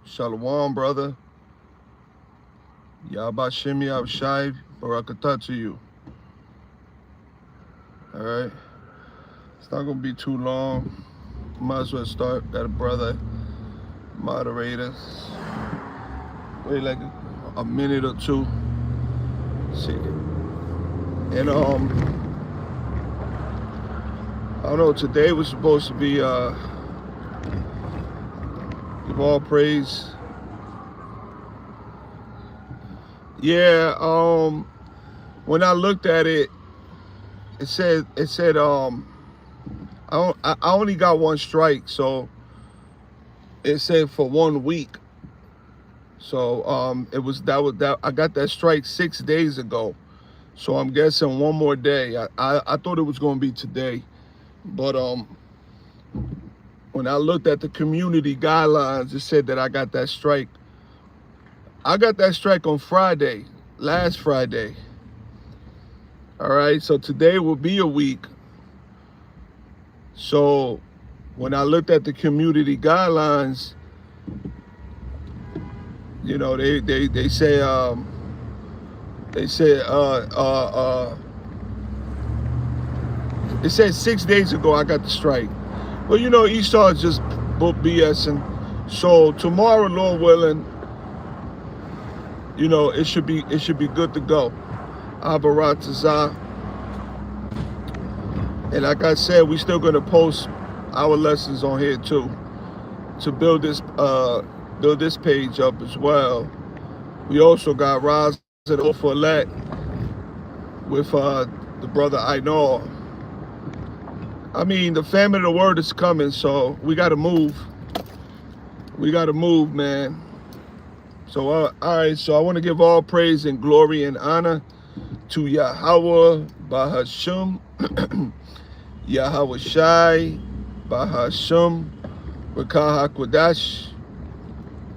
Shalom, brother. Yabashim Yabshai Barakatah to you. All right. It's not going to be too long. Might as well start. Got a brother moderator. Wait like a minute or two. See. And I don't know, today was supposed to be give all praise. Yeah, when I looked at it, it said I only got one strike, so it said for 1 week. So it was that I got that strike 6 days ago. So I'm guessing one more day. I thought it was gonna be today. But when I looked at the community guidelines, it said that I got that strike. I got that strike on Friday, last Friday. All right, so today will be a week. So when I looked at the community guidelines, you know, they say it said 6 days ago I got the strike. Well, you know, Esau is just BSing. So tomorrow, Lord willing, you know, it should be good to go. Abaratazah. And like I said, we still gonna post our lessons on here too, to build this page up as well. We also got Raz and Ofolet with the brother Ainor. I mean, the famine of the word is coming, so we gotta move. We gotta move, man. So all right, so I want to give all praise and glory and honor to Yahweh Bahashum, Yahweh Shai Bahashum, Rakah HaKodash,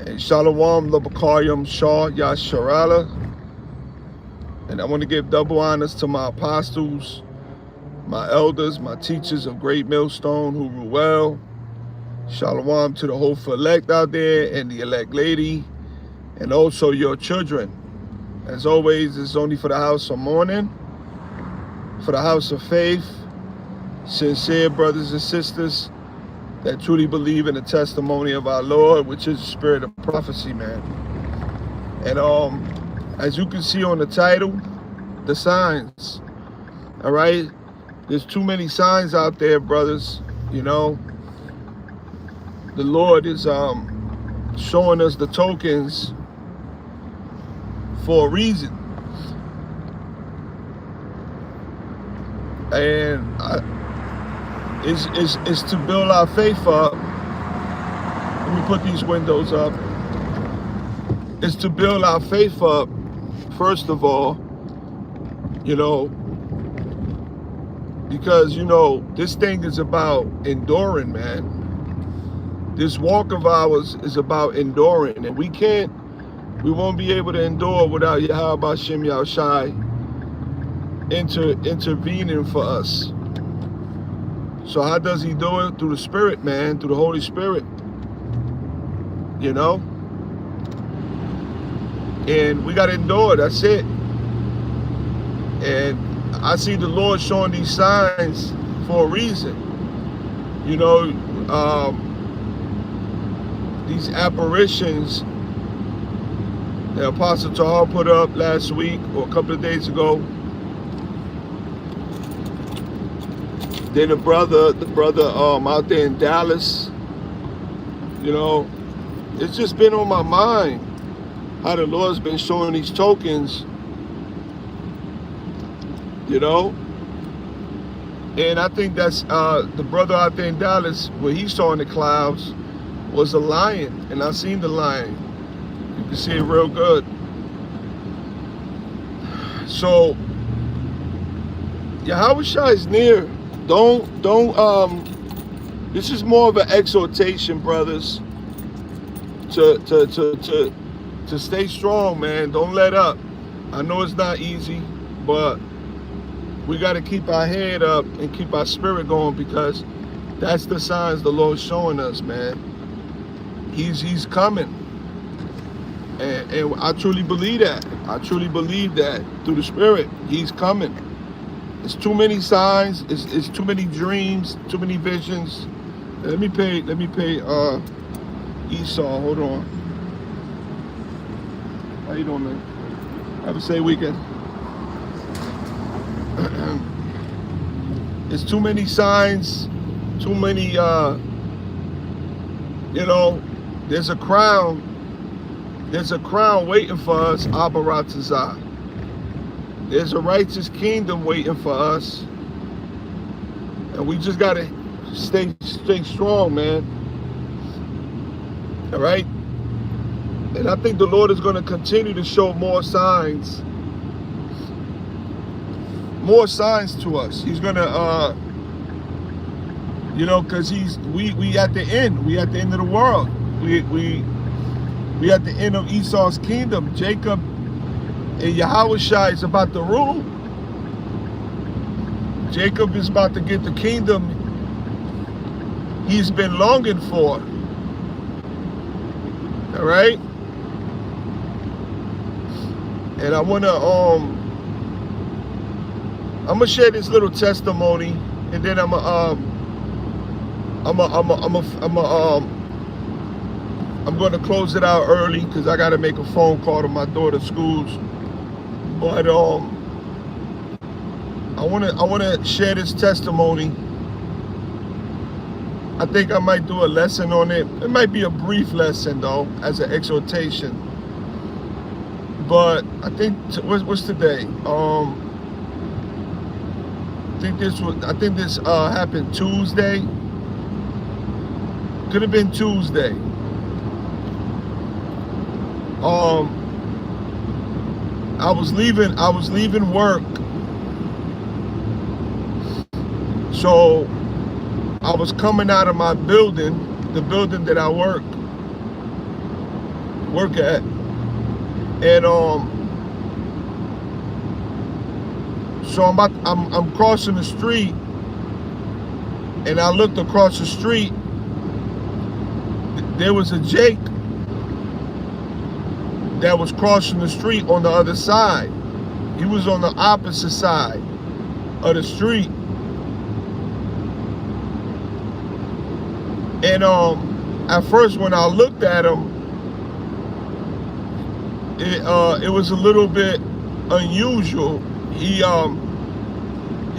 and Shalom Labakayim Shah Yasharala. And I want to give double honors to my apostles, my elders, my teachers of Great Millstone who rule well. Shalom to the whole elect out there and the elect lady, and also your children. As always, it's only for the house of mourning, for the house of faith, sincere brothers and sisters that truly believe in the testimony of our Lord, which is the spirit of prophecy, man. And as you can see on the title, the signs, all right? There's too many signs out there, brothers. You know, the Lord is showing us the tokens for a reason. And it's to build our faith up. Let me put these windows up. It's to build our faith up, first of all, you know, because, you know, this thing is about enduring, man. This walk of ours is about enduring, and we won't be able to endure without Yahweh Bashem Yahushai intervening for us. So how does he do it? Through the Spirit, man, through the Holy Spirit, you know? And we got to endure, that's it. And I see the Lord showing these signs for a reason. You know, these apparitions that Apostle Tahar put up last week or a couple of days ago. Then the brother out there in Dallas, you know, it's just been on my mind how the Lord's been showing these tokens, you know. And I think that's the brother out there in Dallas, what he saw in the clouds was a lion, and I seen the lion. You can see it real good. So Yahweh Shai is near. Don't this is more of an exhortation, brothers, to stay strong, man. Don't let up. I know it's not easy, but we got to keep our head up and keep our spirit going, because that's the signs the Lord's showing us, man. He's coming. And I truly believe that. I truly believe that through the Spirit, He's coming. It's too many signs. It's too many dreams. Too many visions. Let me pay Esau. Hold on. How you doing, man? Have a safe weekend. It's too many signs. Too many. You know, there's a crown. There's a crown waiting for us, Abaratazah. There's a righteous kingdom waiting for us. And we just gotta stay strong, man. All right? And I think the Lord is gonna continue to show more signs. More signs to us. He's gonna you know, because we at the end. We at the end of the world. We at the end of Esau's kingdom. Jacob and Yahushua is about to rule. Jacob is about to get the kingdom he's been longing for. All right? And I'm gonna share this little testimony, and then I'm going to close it out early because I got to make a phone call to my daughter's schools. But I want to share this testimony. I think I might do a lesson on it. It might be a brief lesson though, as an exhortation. But I think what's today? I think this happened Tuesday. Could have been Tuesday. I was leaving work. So I was coming out of my building, the building that I work at. And so I'm crossing the street, and I looked across the street. There was a Jake that was crossing the street on the other side. He was on the opposite side of the street. And at first when I looked at him, it was a little bit unusual. He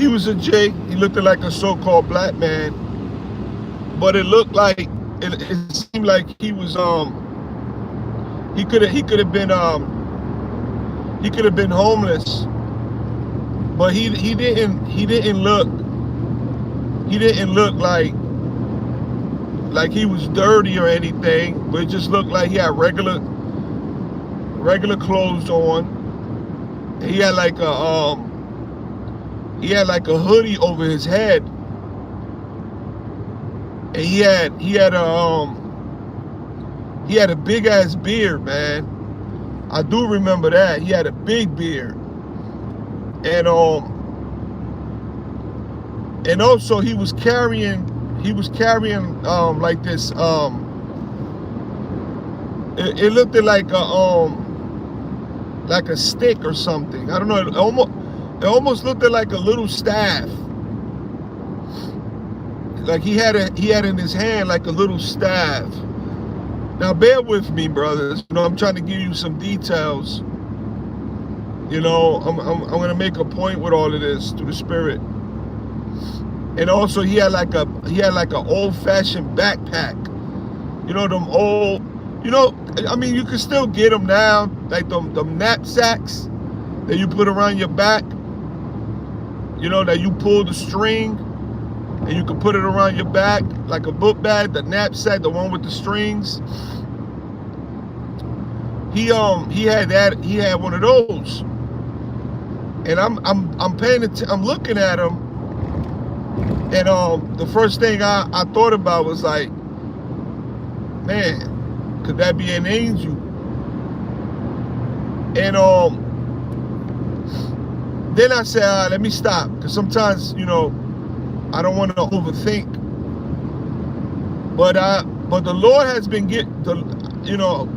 was a Jake. He looked like a so-called black man, but it looked like it seemed like he was he could have been homeless, but he didn't look like he was dirty or anything, but it just looked like he had regular clothes on. He had like a hoodie over his head, and he had a big ass beard, man. I do remember that. He had a big beard. And also he was carrying like this it looked like a stick or something. I don't know. It almost looked like a little staff. Like he had in his hand like a little staff. Now bear with me, brothers. You know, I'm trying to give you some details. You know, I'm gonna make a point with all of this through the Spirit. And also he had like an old-fashioned backpack. You know, them old, you know, I mean, you can still get them now, like them knapsacks that you put around your back. You know, that you pull the string and you can put it around your back like a book bag, the knapsack, the one with the strings. He had that. He had one of those. And I'm paying attention. I'm looking at him, and the first thing I thought about was like, man, could that be an angel? And then I said, let me stop, because sometimes, you know, I don't want to overthink. But the Lord has been you know,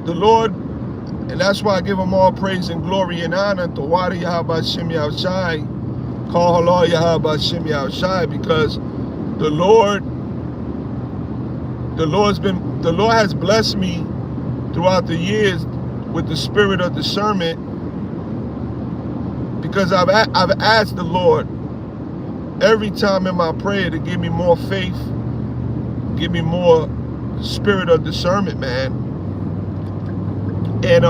the Lord, and that's why I give him all praise and glory and honor. Tawada Yahweh Shem Yahushai, call halal Yahweh Shem Yahushai, because the Lord has blessed me throughout the years with the spirit of discernment, because I've asked the Lord every time in my prayer to give me more faith, give me more spirit of discernment, man. And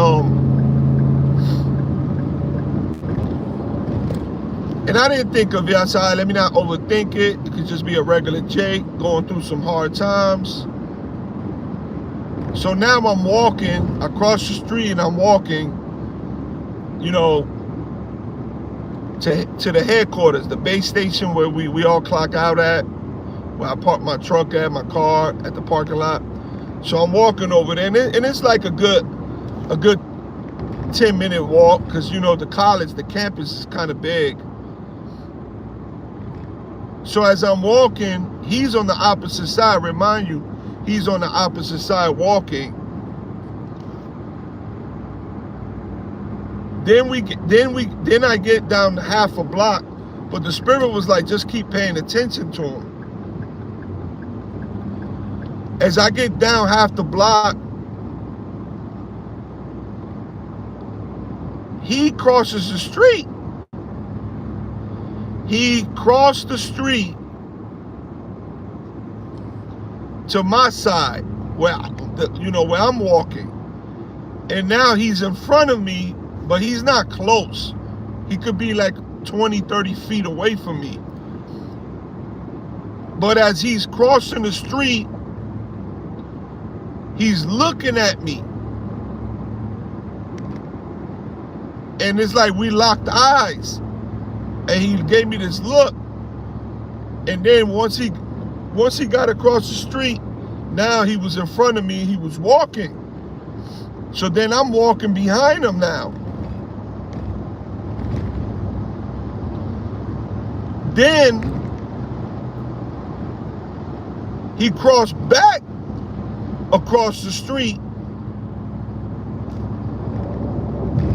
I didn't think of it. I said, let me not overthink it. It could just be a regular Jake going through some hard times. So now I'm walking across the street, and I'm walking, you know, to the headquarters, the base station where we all clock out at, where I park my truck at, my car at the parking lot. So I'm walking over there, and it's like a good 10-minute walk, because, you know, the college, the campus is kind of big. So as I'm walking, he's on the opposite side. Remind you, he's on the opposite side walking. Then I get down to half a block, but the Spirit was like, just keep paying attention to him. As I get down half the block, he crosses the street. He crossed the street to my side, where I'm walking. And now he's in front of me, but he's not close. He could be like 20, 30 feet away from me. But as he's crossing the street, he's looking at me. And it's like we locked eyes. And he gave me this look. And then once he got across the street, now he was in front of me, he was walking. So then I'm walking behind him now. Then he crossed back across the street,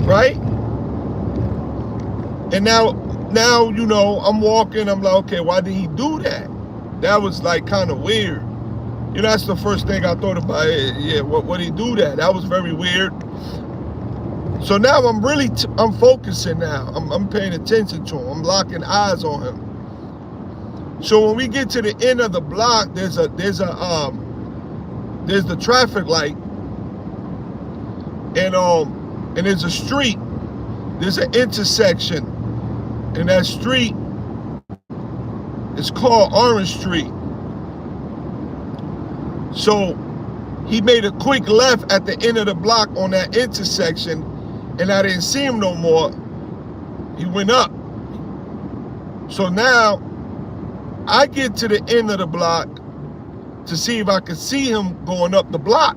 right? And now, you know, I'm walking, I'm like, okay, why did he do that? That was like kind of weird. You know, that's the first thing I thought about. Yeah, what did he do that? That was very weird. So now I'm really, I'm focusing now. I'm paying attention to him. I'm locking eyes on him. So when we get to the end of the block, there's the traffic light, and there's a street. There's an intersection, and that street is called Orange Street. So he made a quick left at the end of the block on that intersection, and I didn't see him no more. He went up. So now I get to the end of the block to see if I can see him going up the block.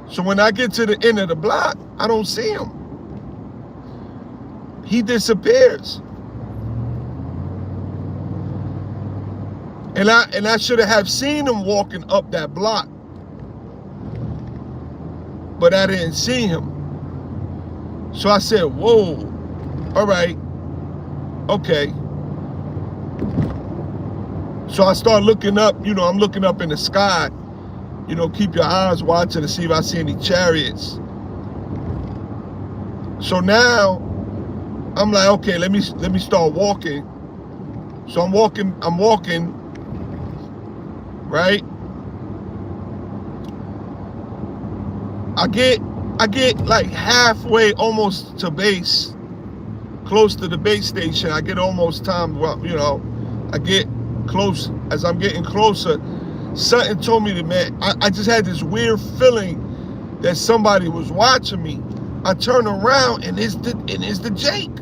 So when I get to the end of the block, I don't see him. He disappears. And I should have seen him walking up that block. But I didn't see him. So I said, whoa, all right, okay. So I start looking up, you know, I'm looking up in the sky. You know, keep your eyes watching to see if I see any chariots. So now I'm like, okay, let me start walking. So I'm walking, right? I get like halfway almost to base, close to the base station. I get almost time, well, you know, I get close. As I'm getting closer, something told me that, man, I just had this weird feeling that somebody was watching me. I turn around and it's the Jake.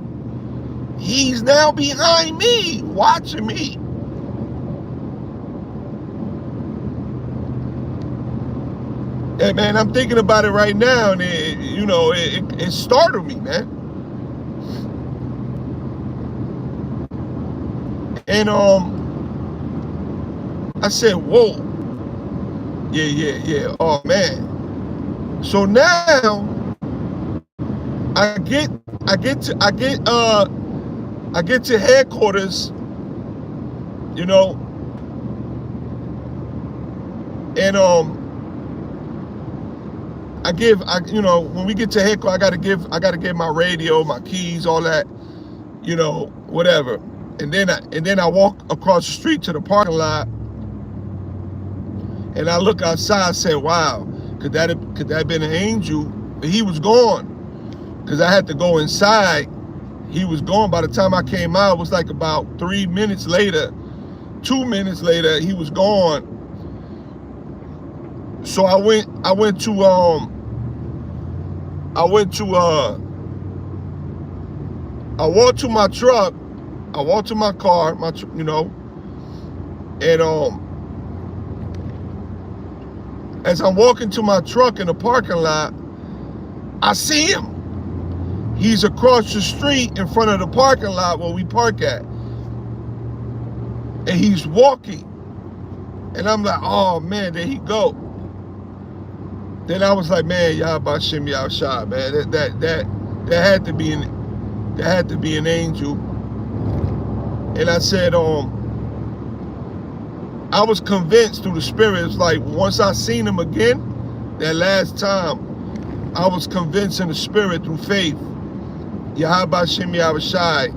He's now behind me, watching me. Hey man, I'm thinking about it right now, and it startled me, man. And I said, whoa. Yeah. Oh man. So now I get to headquarters, you know, and when we get to headquarters, I gotta give my radio, my keys, all that, whatever. And then I walk across the street to the parking lot, and I look outside. I said, "Wow, could that have been an angel?" But he was gone, because I had to go inside. He was gone. By the time I came out, it was like about 2 minutes later, he was gone. So I walked to my truck, I walked to my car, and as I'm walking to my truck in the parking lot, I see him. He's across the street in front of the parking lot where we park at. And he's walking. And I'm like, oh man, there he go. Then I was like, man, Yahweh Shem Yahushua, man. That had to be an angel. And I said, I was convinced through the spirit. It's like once I seen him again, that last time, I was convinced in the spirit through faith. Yahweh Shem Yahushua,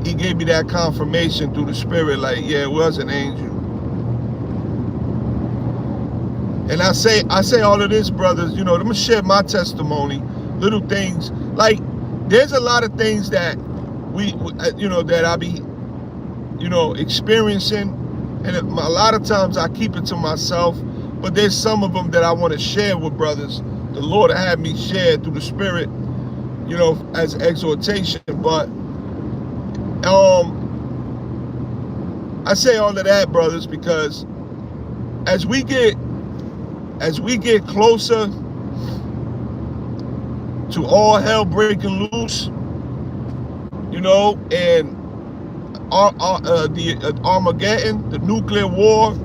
he gave me that confirmation through the spirit, like, yeah, it was an angel. And I say all of this, brothers, I'm gonna share my testimony, little things. Like, there's a lot of things that that I be, experiencing, and a lot of times I keep it to myself, but there's some of them that I want to share with brothers. The Lord had me share through the spirit, as exhortation. But I say all of that, brothers, because as we get closer to all hell breaking loose, and the Armageddon, the nuclear war,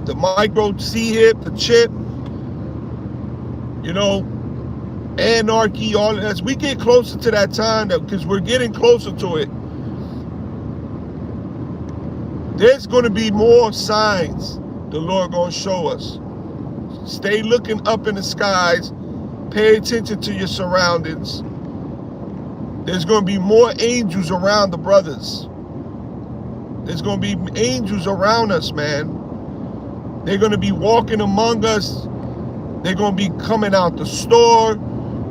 the micro C-hip, the chip, anarchy, all as we get closer to that time, because we're getting closer to it, there's going to be more signs the Lord going to show us. Stay looking up in the skies. Pay attention to your surroundings. There's going to be more angels around the brothers. There's going to be angels around us, man. They're going to be walking among us. They're going to be coming out the store.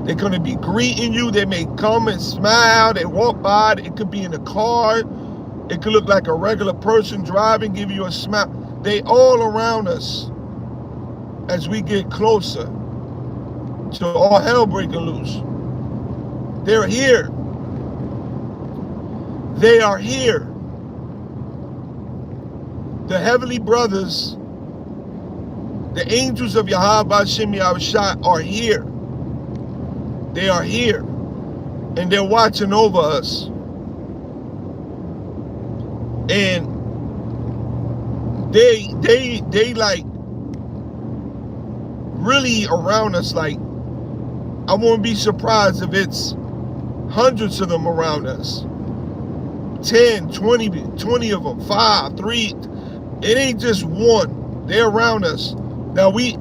They're going to be greeting you. They may come and smile. They walk by. It could be in a car. It could look like a regular person driving, give you a smile. They all around us as we get closer to all hell breaking loose. They're here. They are here. The heavenly brothers, the angels of Yahweh Shem Yahushua are here. They are here. And they're watching over us. And they like really around us. Like, I won't be surprised if it's hundreds of them around us. 10, 20 of them, 5, 3. It ain't just one. They're around us. Now we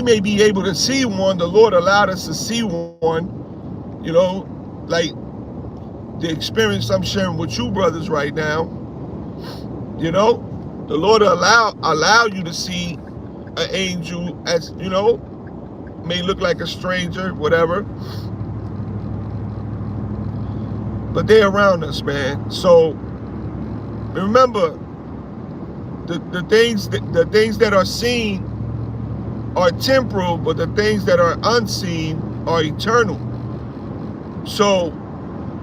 may be able to see one. The Lord allowed us to see one, like the experience I'm sharing with you brothers right now. The Lord allow you to see an angel, as may look like a stranger, whatever, but they're around us, man. So remember, the things that are seen are temporal, but the things that are unseen are eternal. So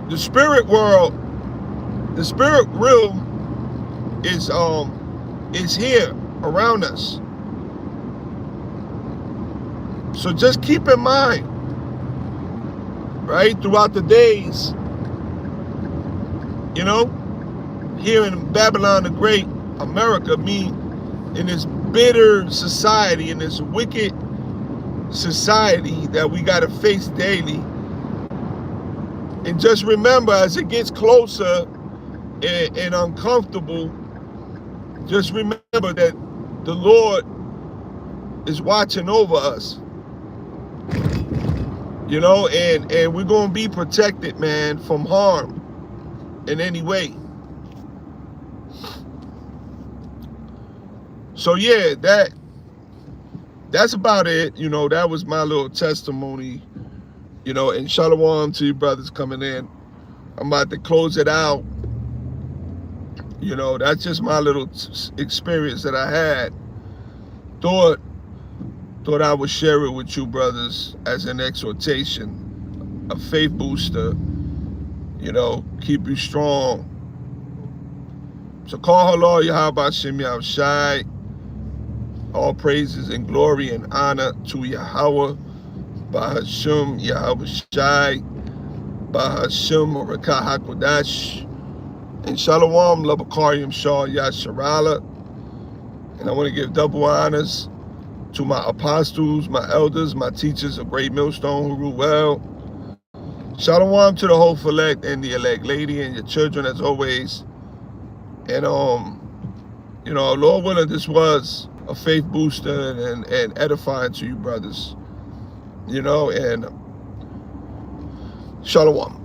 the spirit world, the spirit realm is here around us. So just keep in mind, right, throughout the days, here in Babylon the Great, America, in this bitter society, in this wicked society that we got to face daily. And just remember, as it gets closer and uncomfortable, just remember that the Lord is watching over us. You know, and we're going to be protected, man, from harm in any way. So yeah, that's about it. You know, that was my little testimony. You know, and shalom to you brothers coming in. I'm about to close it out. You know, that's just my little experience that I had. Thought I would share it with you brothers as an exhortation, a faith booster. You know, keep you strong. So call halal Yahweh Shem Yahushai. All praises and glory and honor to Yahweh. Bahashum Yahweh Shai. Bahashum Rakah HaKodash. And Shalom Labakarim Shah Yasharala. And I want to give double honors to my apostles, my elders, my teachers of Great Millstone who rule well. Shalom to the whole elect and the elect lady and your children as always. And you know, Lord willing, this was a faith booster and edifying to you brothers. You know, and shalom.